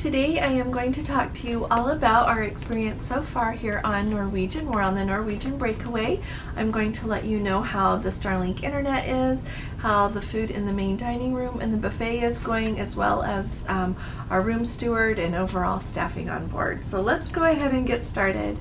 Today I am going to talk to you all about our experience so far here on Norwegian. We're on the Norwegian Breakaway. I'm going to let you know how the Starlink internet is, how the food in the main dining room and the buffet is going, as well as our room steward and overall staffing on board. So let's go ahead and get started.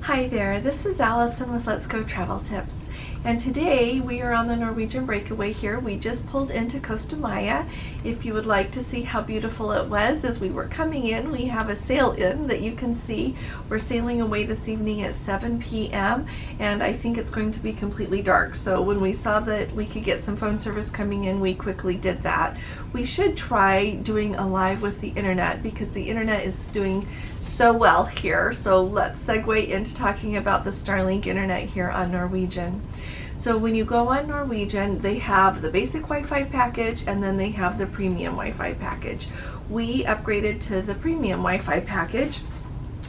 Hi there, this is Allison with Let's Go Travel Tips, and today we are on the Norwegian Breakaway here. We just pulled into Costa Maya. If you would like to see how beautiful it was as we were coming in, we have a sail in that you can see. We're sailing away this evening at 7 p.m. and I think it's going to be completely dark, so when we saw that we could get some phone service coming in, we quickly did that. We should try doing a live with the internet because the internet is doing so well here, so let's segue into talking about the Starlink internet here on Norwegian. So when you go on Norwegian, they have the basic Wi-Fi package and then they have the premium Wi-Fi package. We upgraded to the premium Wi-Fi package,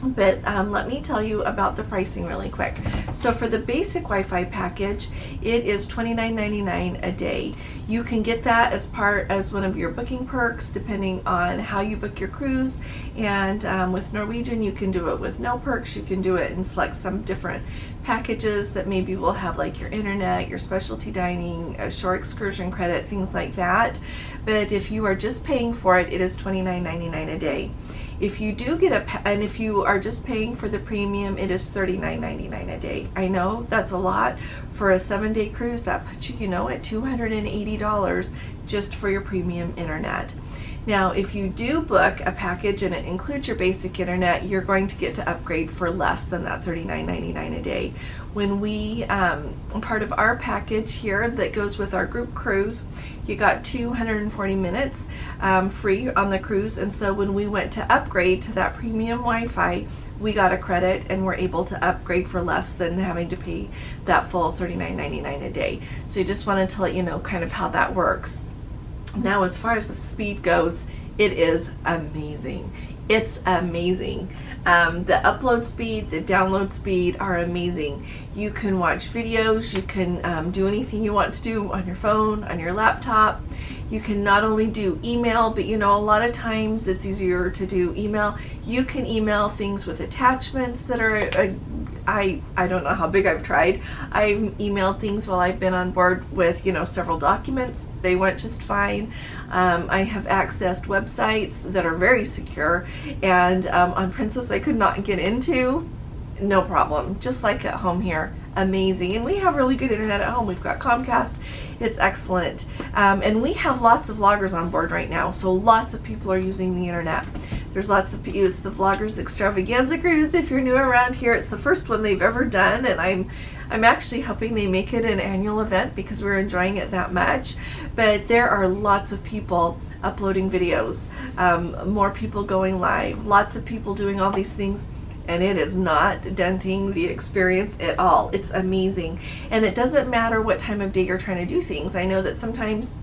but let me tell you about the pricing really quick. So for the basic Wi-Fi package, it is $29.99 a day. You can get that as one of your booking perks depending on how you book your cruise, and with Norwegian you can do it with no perks. You can do it and select some different packages that maybe will have like your internet, your specialty dining, a shore excursion credit, things like that. But if you are just paying for it, it is $29.99 a day. If you do get and if you are just paying for the premium, it is $39.99 a day. I know that's a lot for a 7-day cruise. That puts you, at $280 just for your premium internet. Now, if you do book a package and it includes your basic internet, you're going to get to upgrade for less than that $39.99 a day. When we, part of our package here that goes with our group cruise, you got 240 minutes free on the cruise, and so when we went to upgrade to that premium Wi-Fi, we got a credit and we're able to upgrade for less than having to pay that full $39.99 a day. So I just wanted to let you know kind of how that works. Now, as far as the speed goes, it is amazing. It's amazing. The upload speed, the download speed are amazing. You can watch videos, you can do anything you want to do on your phone, on your laptop. You can not only do email, but a lot of times it's easier to do email. You can email things with attachments that are I don't know how big I've tried. I've emailed things while I've been on board with several documents. They went just fine. I have accessed websites that are very secure, and on Princess I could not get into. No problem, just like at home here. Amazing. And we have really good internet at home. We've got Comcast. It's excellent. And we have lots of vloggers on board right now, so lots of people are using the internet. There's lots of people. It's the Vloggers Extravaganza Cruise. If you're new around here, it's the first one they've ever done, and I'm actually hoping they make it an annual event because we're enjoying it that much. But there are lots of people uploading videos, more people going live, lots of people doing all these things, and it is not denting the experience at all. It's amazing. And it doesn't matter what time of day you're trying to do things. I know that sometimes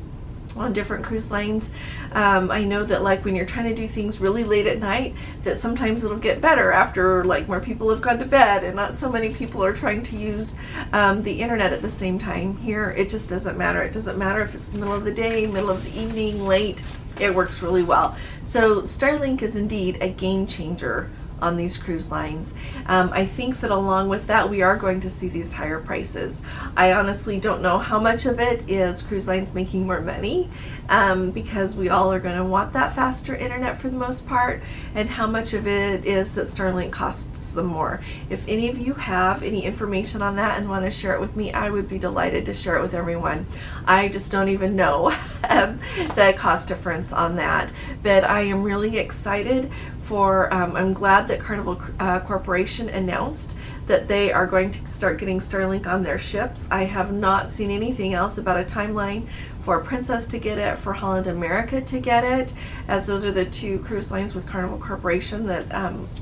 on different cruise lines, I know that like when you're trying to do things really late at night, that sometimes it'll get better after like more people have gone to bed and not so many people are trying to use the internet at the same time. Here it just doesn't matter. It doesn't matter if it's the middle of the day, middle of the evening, late. It works really well. So Starlink is indeed a game changer on these cruise lines. I think that along with that, we are going to see these higher prices. I honestly don't know how much of it is cruise lines making more money, because we all are going to want that faster internet for the most part, and how much of it is that Starlink costs them more. If any of you have any information on that and want to share it with me, I would be delighted to share it with everyone. I just don't even know the cost difference on that, but I am really excited for, I'm glad that Carnival Corporation announced that they are going to start getting Starlink on their ships. I have not seen anything else about a timeline for Princess to get it, for Holland America to get it, as those are the two cruise lines with Carnival Corporation that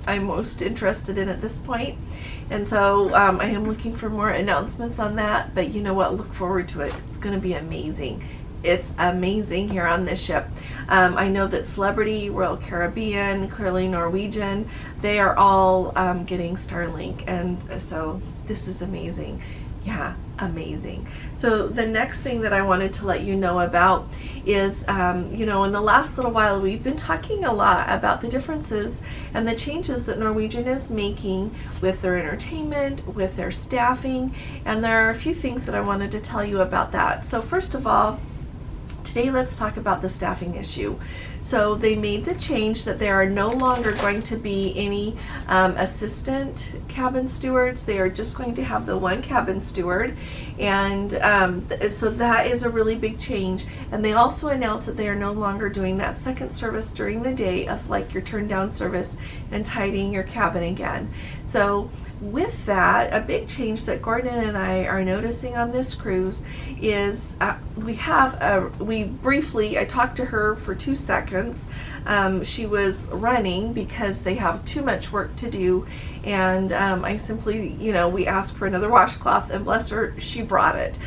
I'm most interested in at this point. And so I am looking for more announcements on that, but you know what, look forward to it. It's going to be amazing. it's amazing here on this ship. I know that Celebrity, Royal Caribbean, clearly Norwegian, they are all getting Starlink, and so this is amazing. Yeah, amazing. So the next thing that I wanted to let you know about is, you know, in the last little while we've been talking a lot about the differences and the changes that Norwegian is making with their entertainment, with their staffing, and there are a few things that I wanted to tell you about that. So first of all, today let's talk about the staffing issue. So they made the change that there are no longer going to be any assistant cabin stewards. They are just going to have the one cabin steward, and so that is a really big change. And they also announced that they are no longer doing that second service during the day of like your turn down service and tidying your cabin again. So with that, a big change that Gordon and I are noticing on this cruise is I talked to her for 2 seconds. She was running because they have too much work to do, and I simply, you know, we asked for another washcloth, and bless her, she brought it.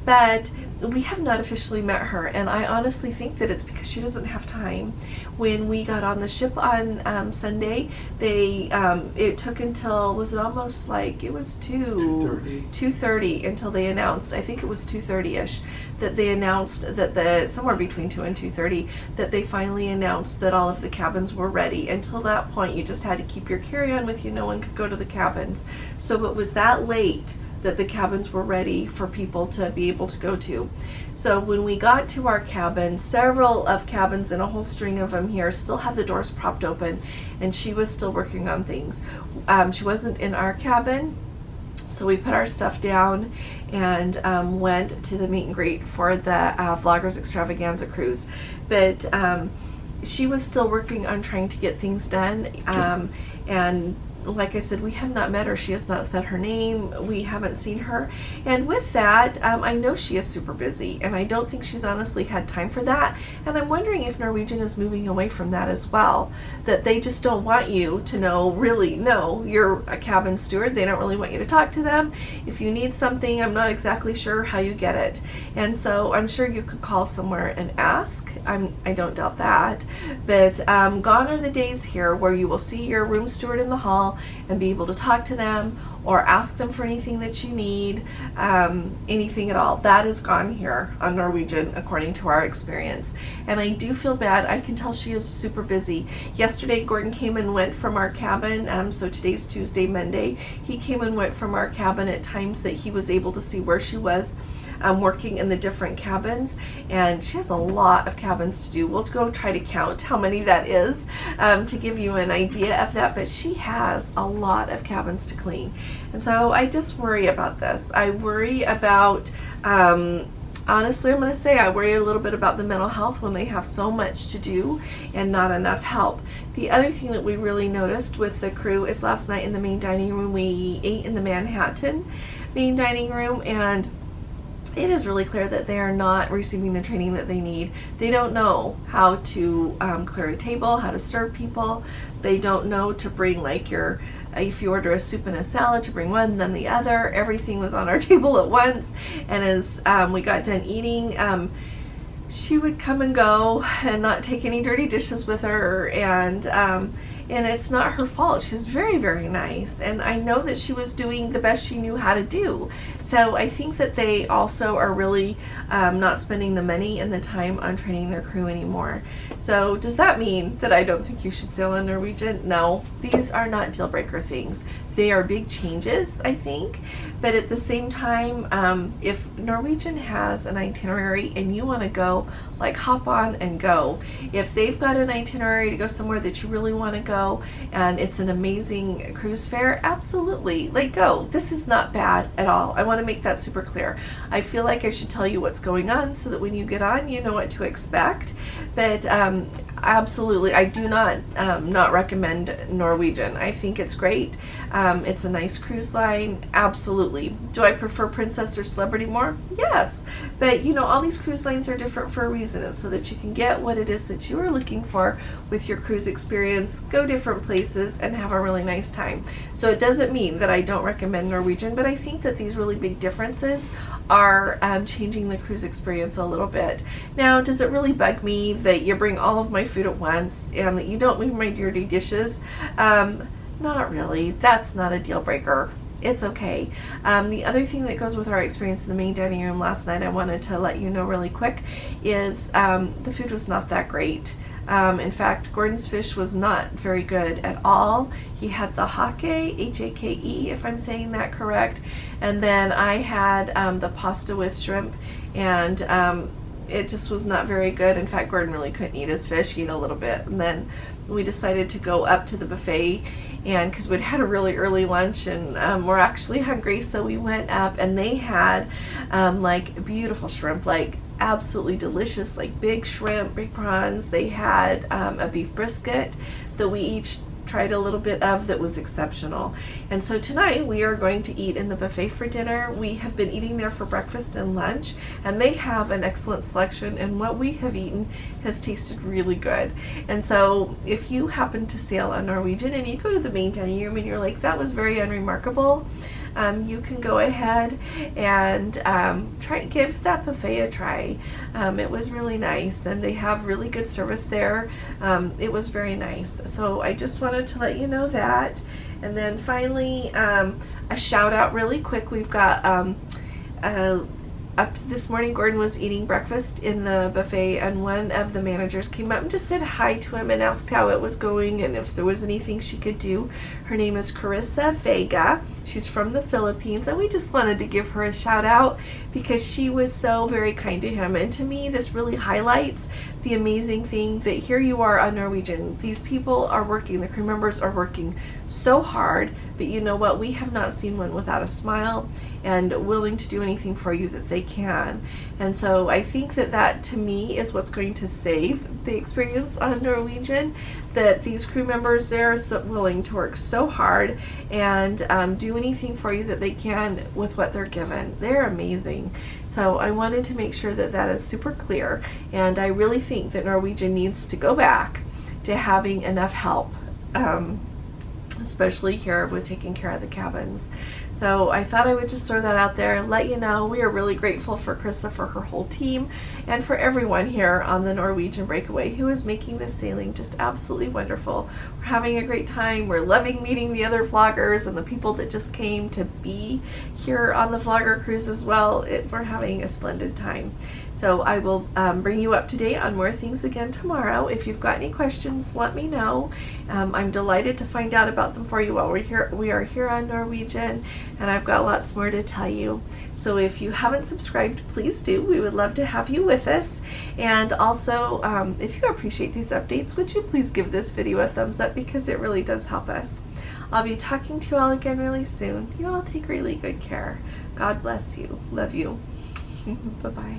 But we have not officially met her, and I honestly think that it's because she doesn't have time. When we got on the ship on Sunday, it took until, was it almost like, it was 2:30 until they announced, I think it was 2:30ish, that they announced that somewhere between 2 and 2:30, that they finally announced that all of the cabins were ready. Until that point, you just had to keep your carry-on with you. No one could go to the cabins. So it was that late that the cabins were ready for people to be able to go to. So when we got to our cabin, several of cabins, and a whole string of them here, still had the doors propped open, and she was still working on things. She wasn't in our cabin, so we put our stuff down and went to the meet and greet for the Vloggers Extravaganza cruise. But she was still working on trying to get things done, and like I said, we have not met her. She has not said her name. We haven't seen her. And with that, I know she is super busy, and I don't think she's honestly had time for that. And I'm wondering if Norwegian is moving away from that as well, that they just don't want you to know you're a cabin steward. They don't really want you to talk to them. If you need something, I'm not exactly sure how you get it. And so I'm sure you could call somewhere and ask. I don't doubt that. But gone are the days here where you will see your room steward in the hall and be able to talk to them or ask them for anything that you need, anything at all. That is gone here on Norwegian, according to our experience. And I do feel bad. I can tell she is super busy. Yesterday, Gordon came and went from our cabin. So today's Tuesday, Monday. He came and went from our cabin at times that he was able to see where she was working in the different cabins, and she has a lot of cabins to do. We'll go try to count how many that is to give you an idea of that, but she has a lot of cabins to clean. And so I just worry about this. I worry about, honestly, I'm going to say I worry a little bit about the mental health when they have so much to do and not enough help. The other thing that we really noticed with the crew is last night in the main dining room, we ate in the Manhattan main dining room, and it is really clear that they are not receiving the training that they need. They don't know how to clear a table, how to serve people. They don't know to bring, like, if you order a soup and a salad, to bring one, then the other. Everything was on our table at once. And as we got done eating, she would come and go and not take any dirty dishes with her. And it's not her fault. She's very, very nice. And I know that she was doing the best she knew how to do. So I think that they also are really not spending the money and the time on training their crew anymore. So does that mean that I don't think you should sail on Norwegian? No, these are not deal breaker things. They are big changes, I think. But at the same time, if Norwegian has an itinerary and you want to go, like, hop on and go. If they've got an itinerary to go somewhere that you really want to go and it's an amazing cruise fare, absolutely, like, go. This is not bad at all. I want to make that super clear. I feel like I should tell you what's going on so that when you get on, you know what to expect. But absolutely. I do not recommend Norwegian. I think it's great. It's a nice cruise line. Absolutely. Do I prefer Princess or Celebrity more? Yes. But you know, all these cruise lines are different for a reason. It's so that you can get what it is that you are looking for with your cruise experience, go different places, and have a really nice time. So it doesn't mean that I don't recommend Norwegian, but I think that these really big differences are changing the cruise experience a little bit. Now, does it really bug me that you bring all of my food at once and that you don't leave my dirty dishes? Not really. That's not a deal breaker. It's okay. The other thing that goes with our experience in the main dining room last night, I wanted to let you know really quick, is the food was not that great. In fact, Gordon's fish was not very good at all. He had the hake, H-A-K-E, if I'm saying that correct, and then I had the pasta with shrimp, and it just was not very good. In fact, Gordon really couldn't eat his fish. He ate a little bit, and then we decided to go up to the buffet, and because we'd had a really early lunch and we're actually hungry, so we went up, and they had like beautiful shrimp, like absolutely delicious, like big shrimp, big prawns. They had a beef brisket that we each tried a little bit of that was exceptional. And so tonight we are going to eat in the buffet for dinner. We have been eating there for breakfast and lunch, and they have an excellent selection, and what we have eaten has tasted really good. And so if you happen to sail on Norwegian and you go to the main dining room and you're like, that was very unremarkable, you can go ahead and give that buffet a try. It was really nice, and they have really good service there. It was very nice. So I just wanted to let you know that. And then finally, a shout out really quick. We've got up this morning, Gordon was eating breakfast in the buffet, and one of the managers came up and just said hi to him and asked how it was going and if there was anything she could do. Her name is Carissa Vega. She's from the Philippines, and we just wanted to give her a shout out because she was so very kind to him. And to me, this really highlights the amazing thing that here you are on Norwegian. These people are working, the crew members are working so hard, but you know what? We have not seen one without a smile and willing to do anything for you that they can. And so I think that that to me is what's going to save the experience on Norwegian, that these crew members, they're so willing to work so hard and do anything for you that they can with what they're given. They're amazing. So I wanted to make sure that that is super clear, and I really think that Norwegian needs to go back to having enough help, especially here with taking care of the cabins. So I thought I would just throw that out there and let you know we are really grateful for Krista, for her whole team, and for everyone here on the Norwegian Breakaway who is making this sailing just absolutely wonderful. We're having a great time. We're loving meeting the other vloggers and the people that just came to be here on the vlogger cruise as well. We're having a splendid time. So I will bring you up to date on more things again tomorrow. If you've got any questions, let me know. I'm delighted to find out about them for you while we're here. We are here on Norwegian, and I've got lots more to tell you. So if you haven't subscribed, please do. We would love to have you with us. And also, if you appreciate these updates, would you please give this video a thumbs up, because it really does help us. I'll be talking to you all again really soon. You all take really good care. God bless you. Love you. Bye-bye.